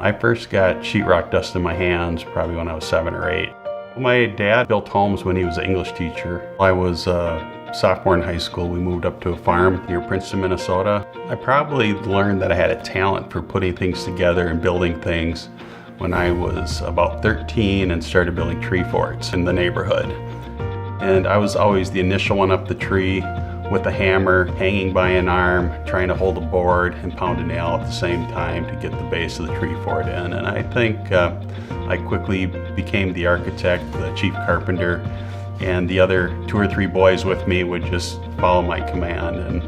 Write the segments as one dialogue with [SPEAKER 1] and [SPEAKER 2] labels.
[SPEAKER 1] I first got sheetrock dust in my hands probably when I was 7 or 8. My dad built homes when he was an English teacher. I was a sophomore in high school. We moved up to a farm near Princeton, Minnesota. I probably learned that I had a talent for putting things together and building things when I was about 13 and started building tree forts in the neighborhood. And I was always the initial one up the tree with a hammer, hanging by an arm, trying to hold a board and pound a nail at the same time to get the base of the tree fort in. And I think I quickly became the architect, the chief carpenter, and the other 2 or 3 boys with me would just follow my command. And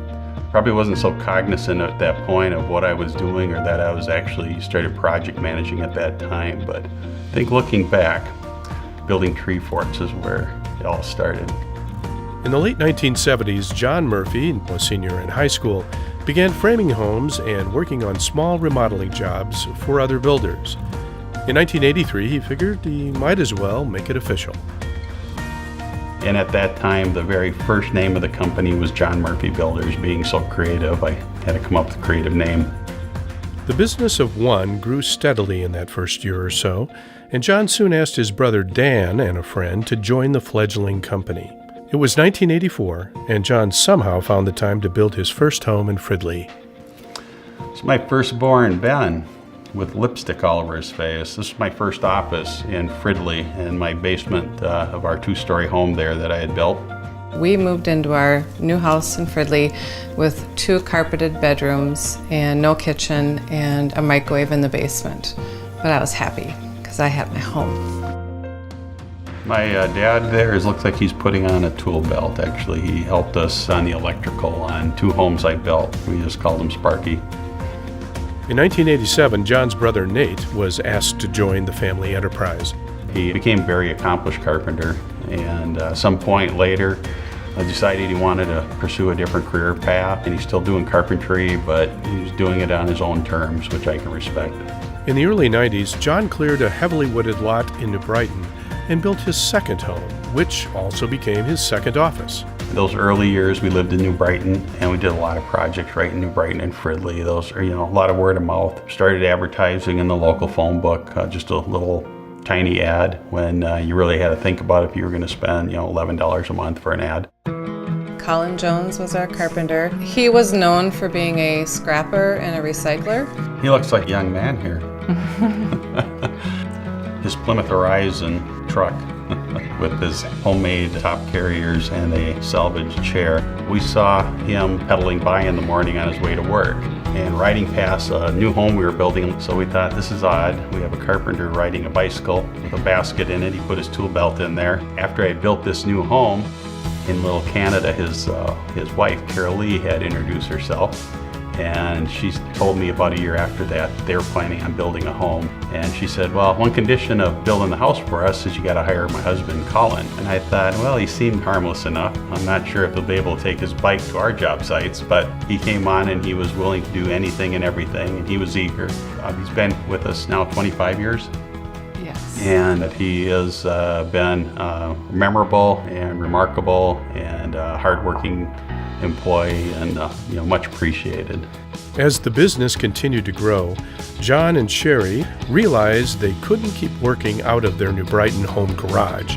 [SPEAKER 1] probably wasn't so cognizant at that point of what I was doing or that I was actually started project managing at that time. But I think looking back, building tree forts is where it all started.
[SPEAKER 2] In the late 1970s, John Murphy, a senior in high school, began framing homes and working on small remodeling jobs for other builders. In 1983, he figured he might as well make it official.
[SPEAKER 1] And at that time, the very first name of the company was John Murphy Builders. Being so creative, I had to come up with a creative name.
[SPEAKER 2] The business of one grew steadily in that first year or so, and John soon asked his brother Dan and a friend to join the fledgling company. It was 1984, and John somehow found the time to build his first home in Fridley.
[SPEAKER 1] It's my firstborn, Ben, with lipstick all over his face. This is my first office in Fridley in my basement of our 2-story home there that I had built.
[SPEAKER 3] We moved into our new house in Fridley with 2 carpeted bedrooms and no kitchen and a microwave in the basement. But I was happy because I had my home.
[SPEAKER 1] My dad there looks like he's putting on a tool belt, actually. He helped us on the electrical on 2 homes I built. We just called him Sparky.
[SPEAKER 2] In 1987, John's brother Nate was asked to join the family enterprise.
[SPEAKER 1] He became a very accomplished carpenter, and some point later decided he wanted to pursue a different career path, and he's still doing carpentry, but he's doing it on his own terms, which I can respect.
[SPEAKER 2] In the early 90s, John cleared a heavily wooded lot in New Brighton and built his second home, which also became his second office.
[SPEAKER 1] Those early years we lived in New Brighton, and we did a lot of projects right in New Brighton and Fridley. Those are, a lot of word of mouth. Started advertising in the local phone book, just a little tiny ad when you really had to think about if you were going to spend, $11 a month for an ad.
[SPEAKER 3] Colin Jones was our carpenter. He was known for being a scrapper and a recycler.
[SPEAKER 1] He looks like a young man here. His Plymouth Horizon truck with his homemade top carriers and a salvage chair. We saw him pedaling by in the morning on his way to work and riding past a new home we were building. So we thought, this is odd. We have a carpenter riding a bicycle with a basket in it. He put his tool belt in there. After I built this new home in Little Canada, his wife, Carol Lee, had introduced herself. And she told me about a year after that they were planning on building a home. And she said, well, one condition of building the house for us is you got to hire my husband, Colin. And I thought, well, he seemed harmless enough. I'm not sure if he'll be able to take his bike to our job sites, but he came on and he was willing to do anything and everything, and he was eager. He's been with us now 25 years.
[SPEAKER 3] Yes.
[SPEAKER 1] And he has been memorable and remarkable and hardworking employee and much appreciated.
[SPEAKER 2] As the business continued to grow, John and Sherry realized they couldn't keep working out of their New Brighton home garage.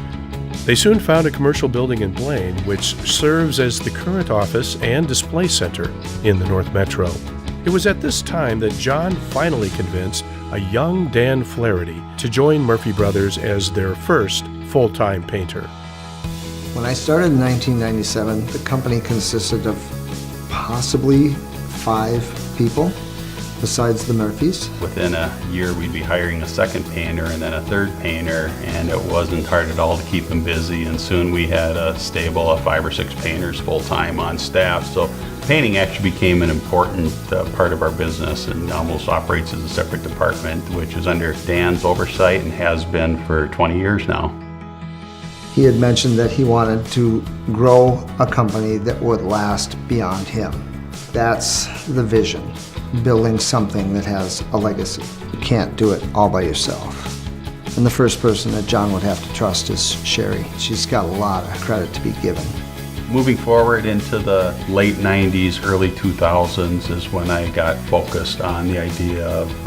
[SPEAKER 2] They soon found a commercial building in Blaine, which serves as the current office and display center in the North Metro. It was at this time that John finally convinced a young Dan Flaherty to join Murphy Brothers as their first full-time painter.
[SPEAKER 4] When I started in 1997, the company consisted of possibly 5 people, besides the Murphys.
[SPEAKER 1] Within a year, we'd be hiring a second painter and then a third painter, and it wasn't hard at all to keep them busy, and soon we had a stable of 5 or 6 painters full-time on staff. So painting actually became an important part of our business and almost operates as a separate department, which is under Dan's oversight and has been for 20 years now.
[SPEAKER 4] He had mentioned that he wanted to grow a company that would last beyond him. That's the vision, building something that has a legacy. You can't do it all by yourself. And the first person that John would have to trust is Sherry. She's got a lot of credit to be given.
[SPEAKER 1] Moving forward into the late 90s, early 2000s is when I got focused on the idea of,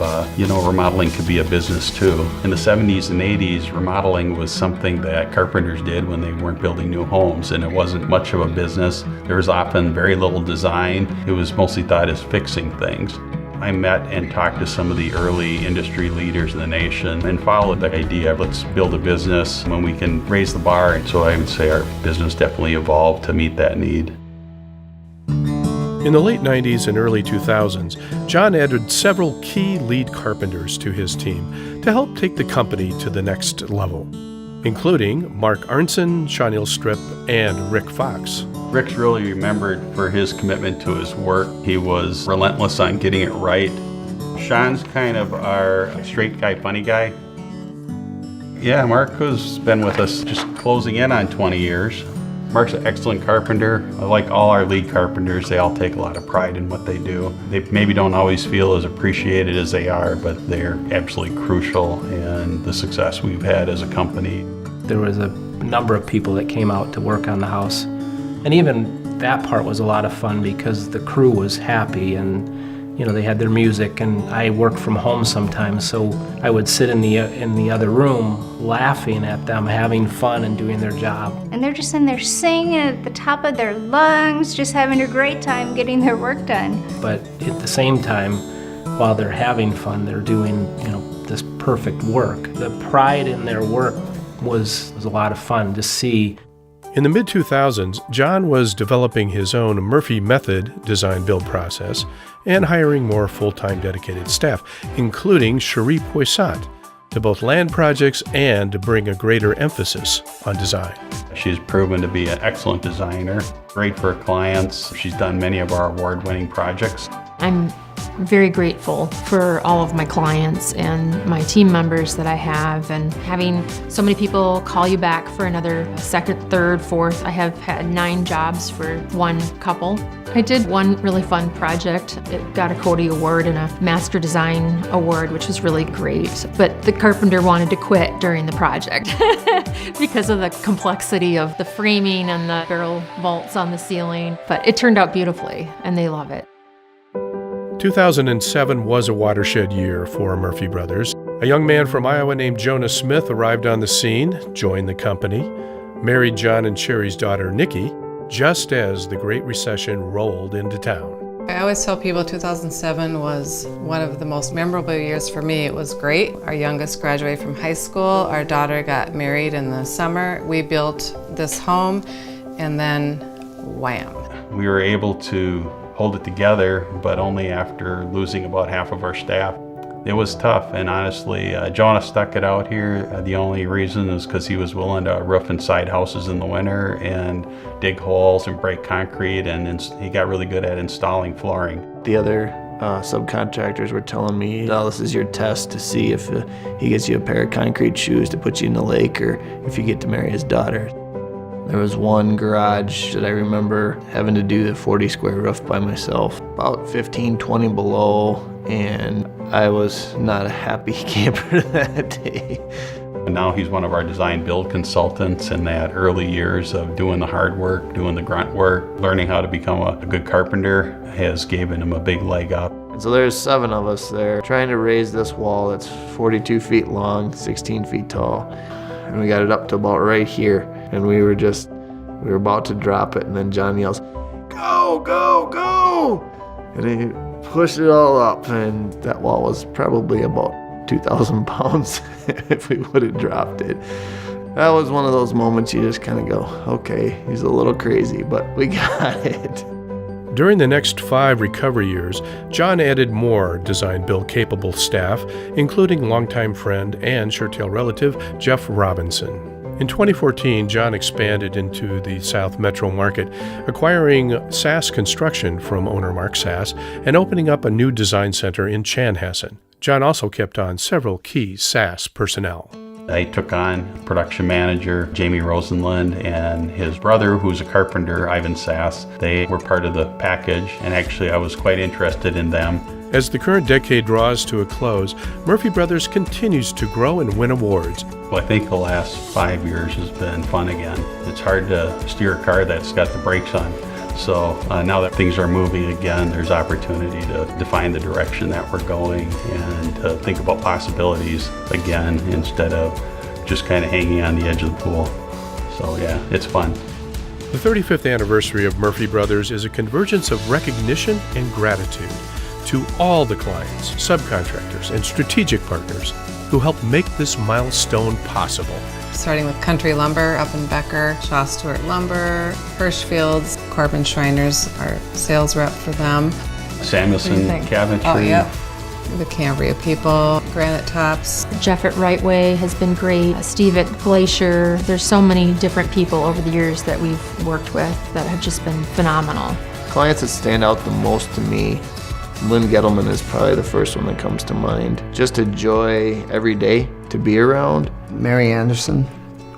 [SPEAKER 1] remodeling could be a business too. In the 70s and 80s, remodeling was something that carpenters did when they weren't building new homes, and it wasn't much of a business. There was often very little design. It was mostly thought as fixing things. I met and talked to some of the early industry leaders in the nation and followed the idea of let's build a business when we can raise the bar. And so I would say our business definitely evolved to meet that need.
[SPEAKER 2] In the late 90s and early 2000s, John added several key lead carpenters to his team to help take the company to the next level, including Mark Arnson, Shawneel Strip, and Rick Fox.
[SPEAKER 1] Rick's really remembered for his commitment to his work. He was relentless on getting it right. Sean's kind of our straight guy, funny guy. Yeah, Mark has been with us just closing in on 20 years. Mark's an excellent carpenter. Like all our lead carpenters, they all take a lot of pride in what they do. They maybe don't always feel as appreciated as they are, but they're absolutely crucial in the success we've had as a company.
[SPEAKER 5] There was a number of people that came out to work on the house. And even that part was a lot of fun because the crew was happy and, they had their music, and I work from home sometimes, so I would sit in the other room laughing at them, having fun and doing their job.
[SPEAKER 6] And they're just in there singing at the top of their lungs, just having a great time getting their work done.
[SPEAKER 5] But at the same time, while they're having fun, they're doing, this perfect work. The pride in their work was a lot of fun to see.
[SPEAKER 2] In the mid-2000s, John was developing his own Murphy Method design-build process and hiring more full-time dedicated staff, including Cherie Poissant, to both land projects and to bring a greater emphasis on design.
[SPEAKER 1] She's proven to be an excellent designer, great for clients. She's done many of our award-winning projects.
[SPEAKER 7] I'm very grateful for all of my clients and my team members that I have, and having so many people call you back for another second, third, fourth. I have had 9 jobs for one couple. I did one really fun project. It got a Cody Award and a Master Design Award, which was really great. But the carpenter wanted to quit during the project because of the complexity of the framing and the barrel vaults on the ceiling. But it turned out beautifully, and they love it.
[SPEAKER 2] 2007 was a watershed year for Murphy Brothers. A young man from Iowa named Jonah Smith arrived on the scene, joined the company, married John and Cherie's daughter, Nikki, just as the Great Recession rolled into town.
[SPEAKER 3] I always tell people 2007 was one of the most memorable years for me. It was great. Our youngest graduated from high school. Our daughter got married in the summer. We built this home, and then wham.
[SPEAKER 1] We were able to hold it together, but only after losing about half of our staff. It was tough, and honestly, Jonah stuck it out here. The only reason is because he was willing to roof inside houses in the winter and dig holes and break concrete, and he got really good at installing flooring.
[SPEAKER 8] The other subcontractors were telling me, oh, this is your test to see if he gets you a pair of concrete shoes to put you in the lake, or if you get to marry his daughter. There was one garage that I remember having to do the 40 square roof by myself, about 15, 20 below, and I was not a happy camper that day.
[SPEAKER 1] And now he's one of our design build consultants, in that early years of doing the hard work, doing the grunt work, learning how to become a good carpenter has given him a big leg up.
[SPEAKER 8] And so there's 7 of us there trying to raise this wall that's 42 feet long, 16 feet tall. And we got it up to about right here. And we were about to drop it, and then John yells, "Go, go, go!" And he pushed it all up, and that wall was probably about 2,000 pounds if we would have dropped it. That was one of those moments you just kind of go, okay, he's a little crazy, but we got it.
[SPEAKER 2] During the next 5 recovery years, John added more design-build capable staff, including longtime friend and Shertail relative Jeff Robinson. In 2014, John expanded into the South Metro market, acquiring Sass Construction from owner Mark Sass and opening up a new design center in Chanhassen. John also kept on several key Sass personnel.
[SPEAKER 1] I took on production manager Jamie Rosenlund and his brother, who's a carpenter, Ivan Sass. They were part of the package, and actually I was quite interested in them.
[SPEAKER 2] As the current decade draws to a close, Murphy Brothers continues to grow and win awards.
[SPEAKER 1] Well, I think the last 5 years has been fun again. It's hard to steer a car that's got the brakes on. So now that things are moving again, there's opportunity to define the direction that we're going and to think about possibilities again instead of just kind of hanging on the edge of the pool. So yeah, it's fun.
[SPEAKER 2] The 35th anniversary of Murphy Brothers is a convergence of recognition and gratitude to all the clients, subcontractors, and strategic partners who helped make this milestone possible.
[SPEAKER 3] Starting with Country Lumber up in Becker, Shaw Stewart Lumber, Hirschfield's, Corbin Schreiner's our sales rep for them.
[SPEAKER 1] Samuelson Cabinetry.
[SPEAKER 3] Oh, yep. The Cambria people, Granite Tops.
[SPEAKER 7] Jeff at Rightway has been great. Steve at Glacier. There's so many different people over the years that we've worked with that have just been phenomenal.
[SPEAKER 8] Clients that stand out the most to me, Lynn Gettleman is probably the first one that comes to mind. Just a joy every day to be around.
[SPEAKER 4] Mary Anderson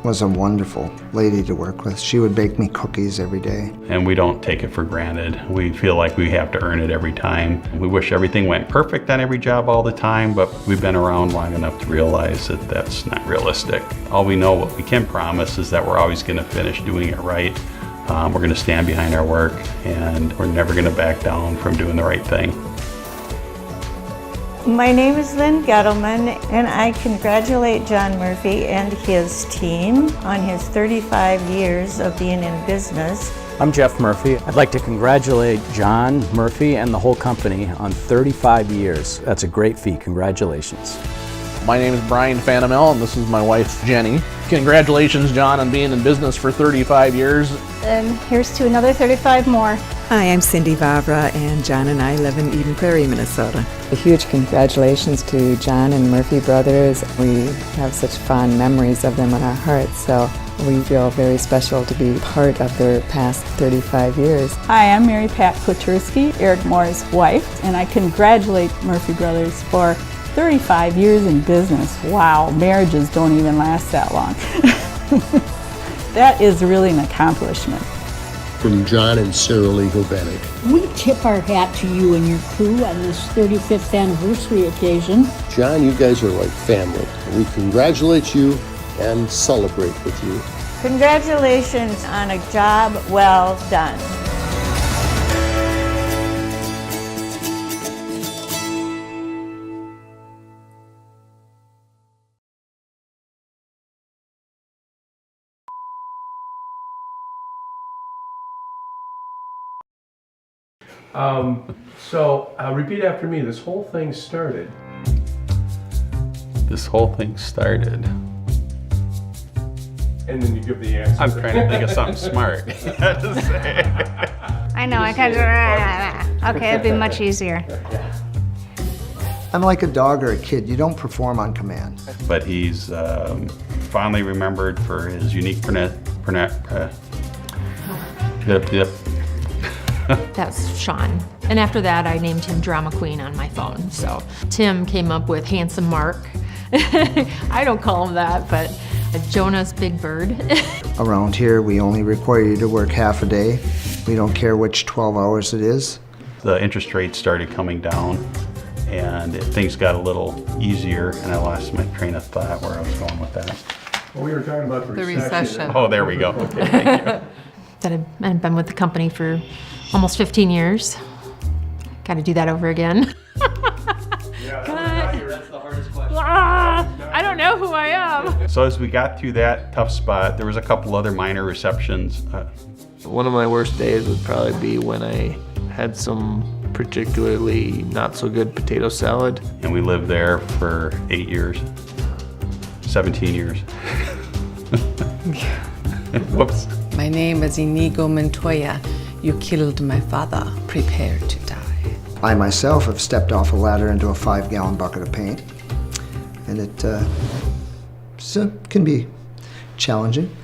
[SPEAKER 4] was a wonderful lady to work with. She would bake me cookies every day.
[SPEAKER 1] And we don't take it for granted. We feel like we have to earn it every time. We wish everything went perfect on every job all the time, but we've been around long enough to realize that that's not realistic. All we know, what we can promise, is that we're always going to finish doing it right. We're going to stand behind our work, and we're never going to back down from doing the right thing.
[SPEAKER 9] My name is Lynn Gettleman, and I congratulate John Murphy and his team on his 35 years of being in business.
[SPEAKER 10] I'm Jeff Murphy. I'd like to congratulate John Murphy and the whole company on 35 years. That's a great feat. Congratulations.
[SPEAKER 11] My name is Brian Fanamel, and this is my wife, Jenny. Congratulations, John, on being in business for 35 years.
[SPEAKER 6] And here's to another 35 more.
[SPEAKER 12] Hi, I'm Cindy Vavra, and John and I live in Eden Prairie, Minnesota.
[SPEAKER 13] A huge congratulations to John and Murphy Brothers. We have such fond memories of them in our hearts, so we feel very special to be part of their past 35 years.
[SPEAKER 14] Hi, I'm Mary Pat Kotursky, Eric Moore's wife, and I congratulate Murphy Brothers for 35 years in business. Wow, marriages don't even last that long. That is really an accomplishment.
[SPEAKER 15] From John and Sarah Lee Hovanek.
[SPEAKER 16] We tip our hat to you and your crew on this 35th anniversary occasion.
[SPEAKER 15] John, you guys are like family. We congratulate you and celebrate with you.
[SPEAKER 9] Congratulations on a job well done.
[SPEAKER 2] Repeat after me. This whole thing started.
[SPEAKER 1] This whole thing started.
[SPEAKER 2] And then you give the answer.
[SPEAKER 1] I'm trying to think of something smart. to say.
[SPEAKER 6] I know, I kind of, okay, it'd be much easier.
[SPEAKER 4] I'm like a dog or a kid. You don't perform on command.
[SPEAKER 1] But he's fondly remembered for his unique
[SPEAKER 7] That's Sean. And after that, I named him Drama Queen on my phone. So Tim came up with Handsome Mark. I don't call him that, but Jonas Big Bird.
[SPEAKER 4] Around here, we only require you to work half a day. We don't care which 12 hours it is.
[SPEAKER 1] The interest rates started coming down, and things got a little easier, and I lost my train of thought where I was going with that.
[SPEAKER 2] Well, we were talking about the recession.
[SPEAKER 1] Oh, there we go. Okay, thank you.
[SPEAKER 7] That I've been with the company for almost 15 years. Got to do that over again. I don't know who I am.
[SPEAKER 1] So as we got through that tough spot, there was a couple other minor receptions.
[SPEAKER 8] One of my worst days would probably be when I had some particularly not so good potato salad.
[SPEAKER 1] And we lived there for 8 years, 17 years. Whoops.
[SPEAKER 3] My name is Inigo Montoya. You killed my father. Prepare to die.
[SPEAKER 4] I myself have stepped off a ladder into a 5-gallon bucket of paint. And it can be challenging.